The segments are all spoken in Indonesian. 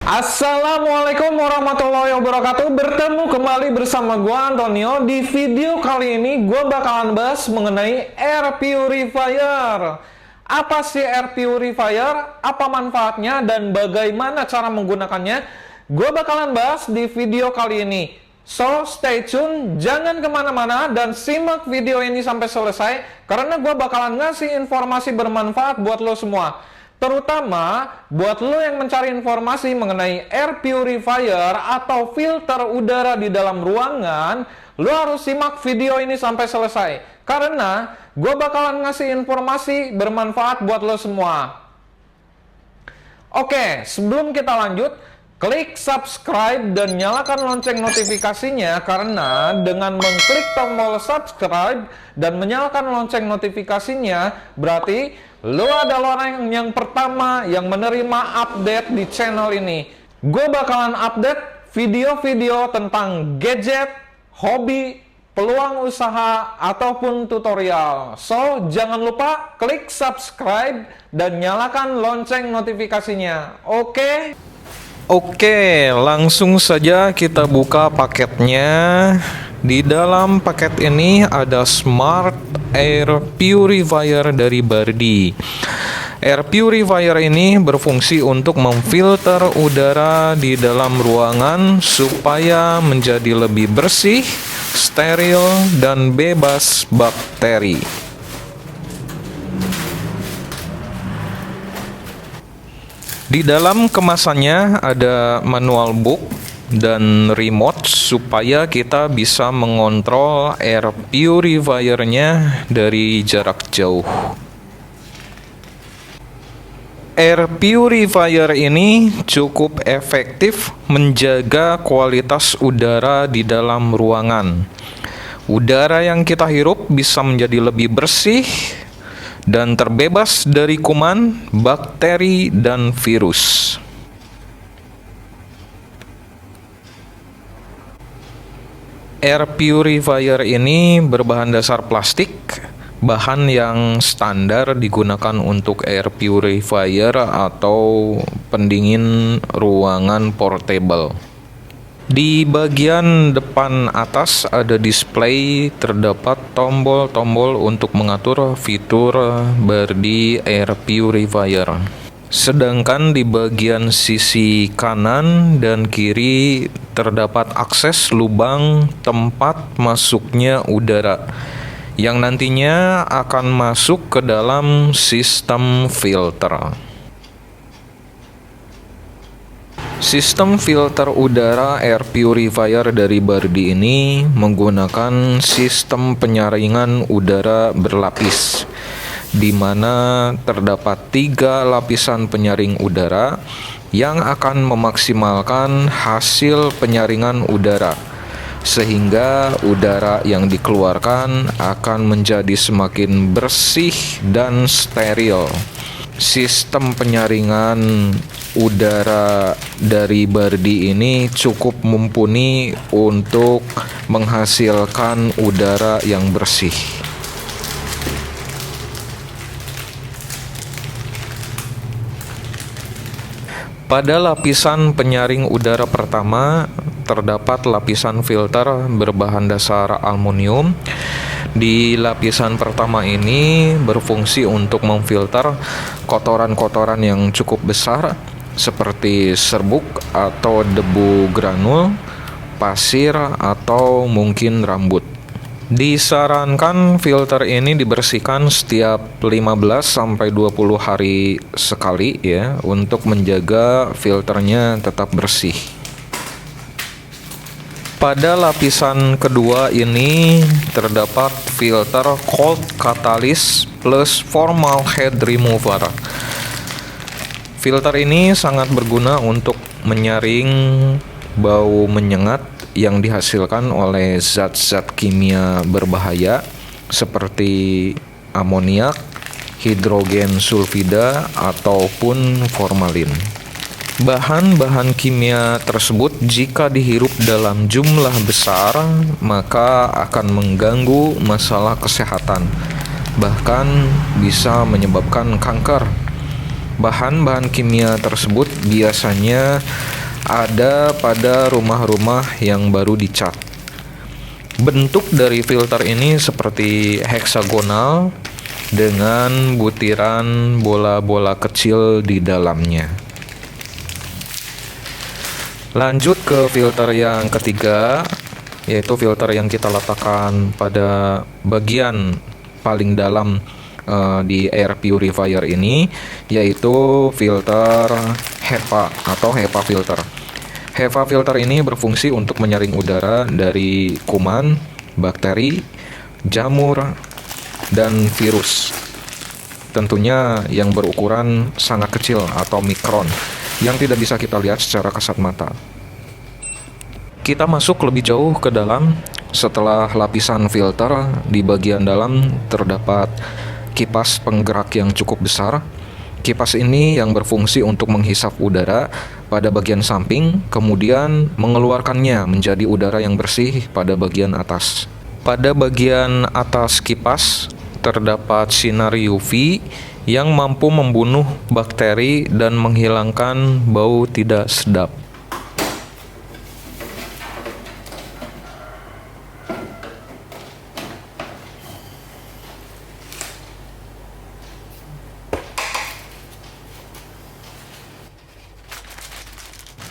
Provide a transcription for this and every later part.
Assalamualaikum warahmatullahi wabarakatuh. Bertemu kembali bersama gua Antonio. Di video kali ini gua bakalan bahas mengenai air purifier. Apa sih air purifier? Apa manfaatnya dan bagaimana cara menggunakannya? Gua bakalan bahas di video kali ini. So stay tune, jangan kemana-mana dan simak video ini sampai selesai karena gua bakalan ngasih informasi bermanfaat buat lo semua. Terutama buat lo yang mencari informasi mengenai air purifier atau filter udara di dalam ruangan, lo harus simak video ini sampai selesai. Karena gue bakalan ngasih informasi bermanfaat buat lo semua. Oke, sebelum kita lanjut, klik subscribe dan nyalakan lonceng notifikasinya karena dengan mengklik tombol subscribe dan menyalakan lonceng notifikasinya berarti lo adalah orang yang pertama yang menerima update di channel ini. Gue bakalan update video-video tentang gadget, hobi, peluang usaha, ataupun tutorial. So, jangan lupa klik subscribe dan nyalakan lonceng notifikasinya. Oke? Oke, langsung saja kita buka paketnya. Di dalam paket ini ada Smart Air Purifier dari Bardi. Air Purifier ini berfungsi untuk memfilter udara di dalam ruangan supaya menjadi lebih bersih, steril, dan bebas bakteri. Di dalam kemasannya ada manual book dan remote supaya kita bisa mengontrol air purifier-nya dari jarak jauh. Air purifier ini cukup efektif menjaga kualitas udara di dalam ruangan. Udara yang kita hirup bisa menjadi lebih bersih dan terbebas dari kuman, bakteri, dan virus. Air purifier ini berbahan dasar plastik, bahan yang standar digunakan untuk air purifier atau pendingin ruangan portable. Di bagian depan atas ada display, terdapat tombol-tombol untuk mengatur fitur Bardi Air Purifier. Sedangkan di bagian sisi kanan dan kiri terdapat akses lubang tempat masuknya udara yang nantinya akan masuk ke dalam sistem filter. Sistem filter udara air purifier dari Bardi ini menggunakan sistem penyaringan udara berlapis, di mana terdapat 3 lapisan penyaring udara yang akan memaksimalkan hasil penyaringan udara, sehingga udara yang dikeluarkan akan menjadi semakin bersih dan steril. Sistem penyaringan udara dari Bardi ini cukup mumpuni untuk menghasilkan udara yang bersih. Pada lapisan penyaring udara pertama, terdapat lapisan filter berbahan dasar aluminium. Di lapisan pertama ini berfungsi untuk memfilter kotoran-kotoran yang cukup besar seperti serbuk atau debu granul, pasir, atau mungkin rambut. Disarankan filter ini dibersihkan setiap 15-20 hari sekali ya, untuk menjaga filternya tetap bersih. Pada lapisan kedua ini terdapat filter cold catalyst plus formaldehyde remover. Filter ini sangat berguna untuk menyaring bau menyengat yang dihasilkan oleh zat-zat kimia berbahaya seperti amoniak, hidrogen sulfida, ataupun formalin. Bahan-bahan kimia tersebut jika dihirup dalam jumlah besar maka akan mengganggu masalah kesehatan, bahkan bisa menyebabkan kanker. Bahan-bahan kimia tersebut biasanya ada pada rumah-rumah yang baru dicat. Bentuk dari filter ini seperti heksagonal dengan butiran bola-bola kecil di dalamnya. Lanjut ke filter yang ketiga, yaitu filter yang kita letakkan pada bagian paling dalam di air purifier ini, yaitu filter HEPA atau HEPA filter. HEPA filter ini berfungsi untuk menyaring udara dari kuman, bakteri, jamur, dan virus. Tentunya yang berukuran sangat kecil atau mikron, yang tidak bisa kita lihat secara kasat mata. Kita masuk lebih jauh ke dalam. Setelah lapisan filter, di bagian dalam terdapat kipas penggerak yang cukup besar. Kipas ini yang berfungsi untuk menghisap udara pada bagian samping, kemudian mengeluarkannya menjadi udara yang bersih pada bagian atas. Pada bagian atas kipas terdapat sinar UV yang mampu membunuh bakteri dan menghilangkan bau tidak sedap.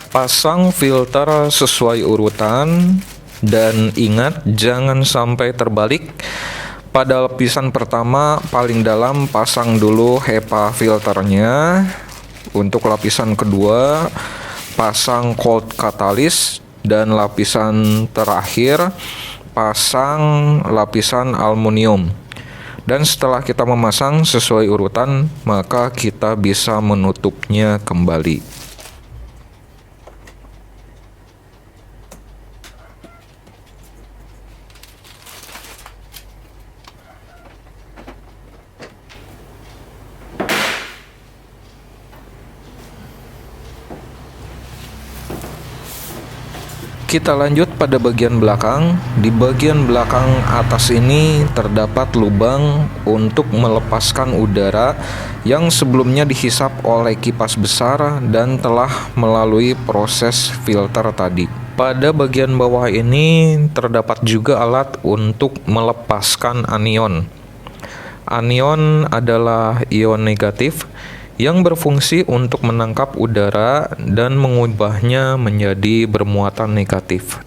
Pasang filter sesuai urutan dan ingat jangan sampai terbalik. Pada lapisan pertama paling dalam pasang dulu HEPA filternya. Untuk lapisan kedua pasang cold catalyst, dan lapisan terakhir pasang lapisan aluminium. Dan setelah kita memasang sesuai urutan, maka kita bisa menutupnya kembali. Kita lanjut pada bagian belakang. Di bagian belakang atas ini terdapat lubang untuk melepaskan udara yang sebelumnya dihisap oleh kipas besar dan telah melalui proses filter tadi. Pada bagian bawah ini terdapat juga alat untuk melepaskan anion. Anion adalah ion negatif yang berfungsi untuk menangkap udara dan mengubahnya menjadi bermuatan negatif.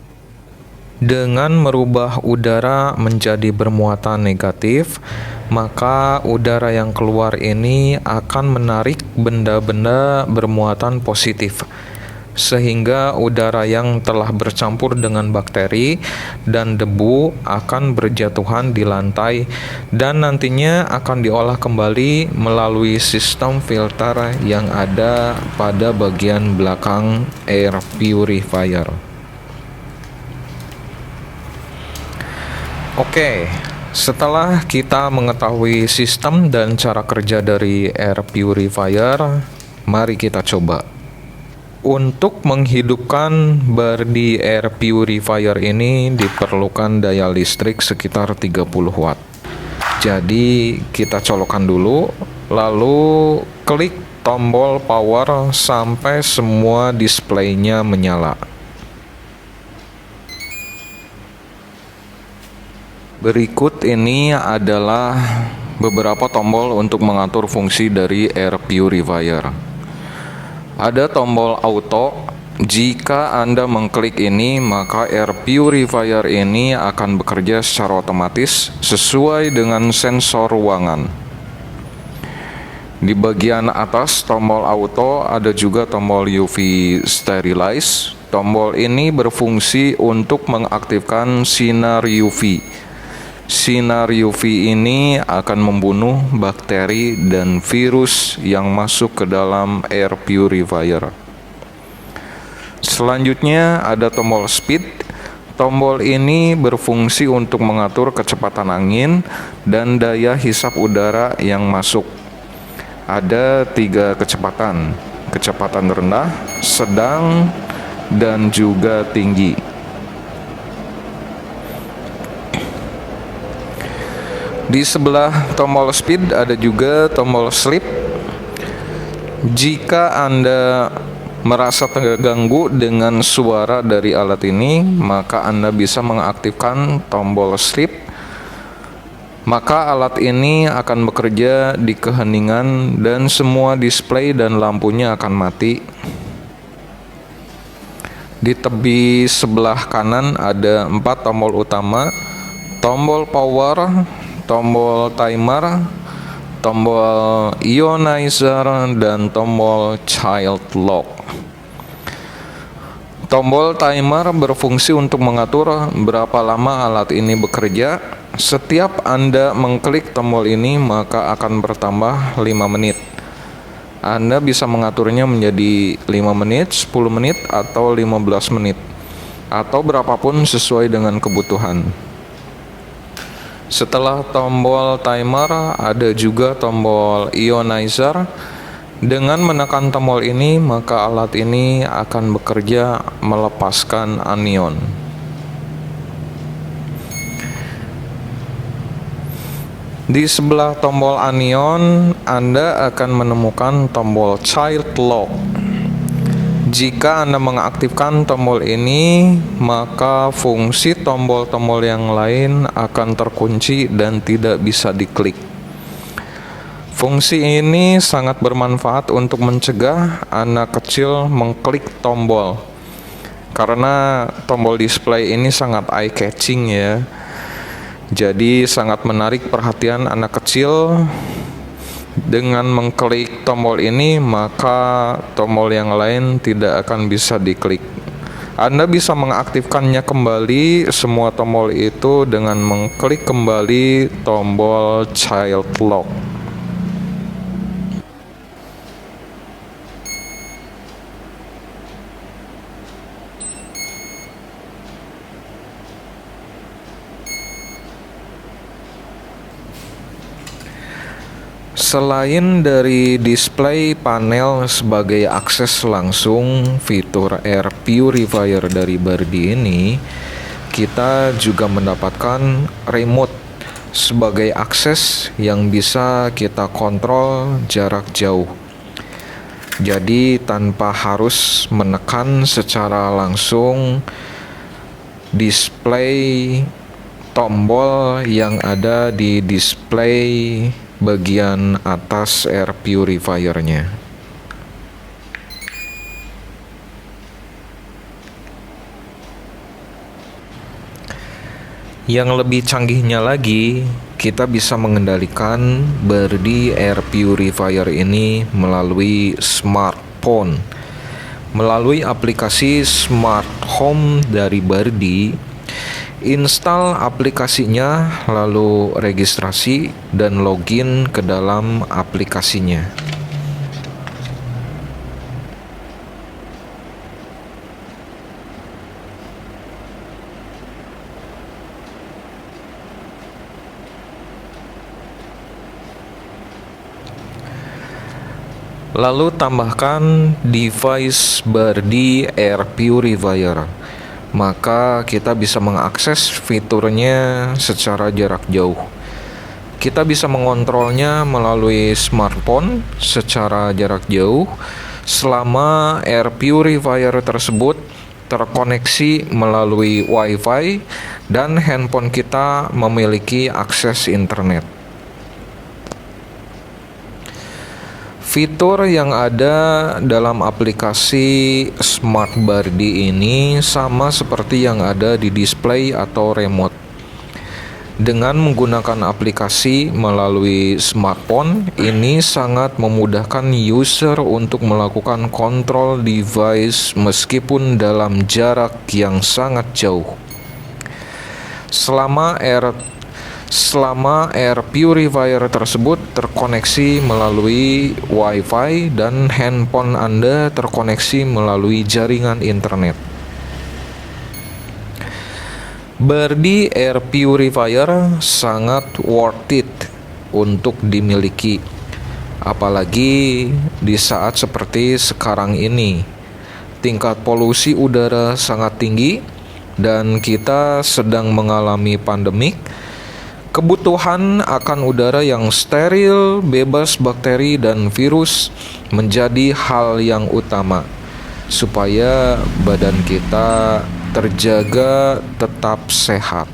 Dengan merubah udara menjadi bermuatan negatif, maka udara yang keluar ini akan menarik benda-benda bermuatan positif, sehingga udara yang telah bercampur dengan bakteri dan debu akan berjatuhan di lantai dan nantinya akan diolah kembali melalui sistem filter yang ada pada bagian belakang air purifier. Oke, setelah kita mengetahui sistem dan cara kerja dari air purifier, mari kita coba. Untuk menghidupkan bar di air purifier ini diperlukan daya listrik sekitar 30 watt. Jadi kita colokkan dulu, lalu klik tombol power sampai semua displaynya menyala. Berikut ini adalah beberapa tombol untuk mengatur fungsi dari air purifier. Ada tombol auto. Jika Anda mengklik ini, maka air purifier ini akan bekerja secara otomatis sesuai dengan sensor ruangan. Di bagian atas tombol auto ada juga tombol UV sterilize. Tombol ini berfungsi untuk mengaktifkan sinar UV. Sinar UV ini akan membunuh bakteri dan virus yang masuk ke dalam air purifier. Selanjutnya ada tombol speed. Tombol ini berfungsi untuk mengatur kecepatan angin dan daya hisap udara yang masuk. Ada 3 kecepatan: kecepatan rendah, sedang, dan juga tinggi. Di sebelah tombol speed ada juga tombol sleep. Jika Anda merasa terganggu dengan suara dari alat ini, maka Anda bisa mengaktifkan tombol strip. Maka alat ini akan bekerja di keheningan dan semua display dan lampunya akan mati. Di tepi sebelah kanan ada 4 tombol utama: tombol power, tombol timer, tombol ionizer, dan tombol child lock. Tombol timer berfungsi untuk mengatur berapa lama alat ini bekerja. Setiap Anda mengklik tombol ini, maka akan bertambah 5 menit. Anda bisa mengaturnya menjadi 5 menit, 10 menit, atau 15 menit, atau berapapun sesuai dengan kebutuhan. Setelah tombol timer, ada juga tombol ionizer. Dengan menekan tombol ini, maka alat ini akan bekerja melepaskan anion. Di sebelah tombol anion, Anda akan menemukan tombol child lock. Jika Anda mengaktifkan tombol ini, maka fungsi tombol-tombol yang lain akan terkunci dan tidak bisa diklik. Fungsi ini sangat bermanfaat untuk mencegah anak kecil mengklik tombol, karena tombol display ini sangat eye-catching ya. Jadi sangat menarik perhatian anak kecil. Dengan mengklik tombol ini, maka tombol yang lain tidak akan bisa diklik. Anda bisa mengaktifkannya kembali semua tombol itu dengan mengklik kembali tombol child lock. Selain dari display panel sebagai akses langsung fitur air purifier dari Bardi ini, kita juga mendapatkan remote sebagai akses yang bisa kita kontrol jarak jauh. Jadi tanpa harus menekan secara langsung display tombol yang ada di display bagian atas air purifiernya. Yang lebih canggihnya lagi, kita bisa mengendalikan Bardi air purifier ini melalui smartphone. Melalui aplikasi Smart Home dari Bardi, install aplikasinya, lalu registrasi dan login ke dalam aplikasinya. Lalu tambahkan device Bardi Air Purifier. Maka kita bisa mengakses fiturnya secara jarak jauh. Kita bisa mengontrolnya melalui smartphone secara jarak jauh selama air purifier tersebut terkoneksi melalui Wi-Fi dan handphone kita memiliki akses internet. Fitur yang ada dalam aplikasi Smart Bardi ini sama seperti yang ada di display atau remote. Dengan menggunakan aplikasi melalui smartphone, ini sangat memudahkan user untuk melakukan kontrol device meskipun dalam jarak yang sangat jauh. Selama air purifier tersebut terkoneksi melalui Wi-Fi dan handphone Anda terkoneksi melalui jaringan internet. Bardi Air Purifier sangat worth it untuk dimiliki, apalagi di saat seperti sekarang ini. Tingkat polusi udara sangat tinggi dan kita sedang mengalami pandemik. Kebutuhan akan udara yang steril, bebas bakteri dan virus menjadi hal yang utama. supaya badan kita terjaga tetap sehat.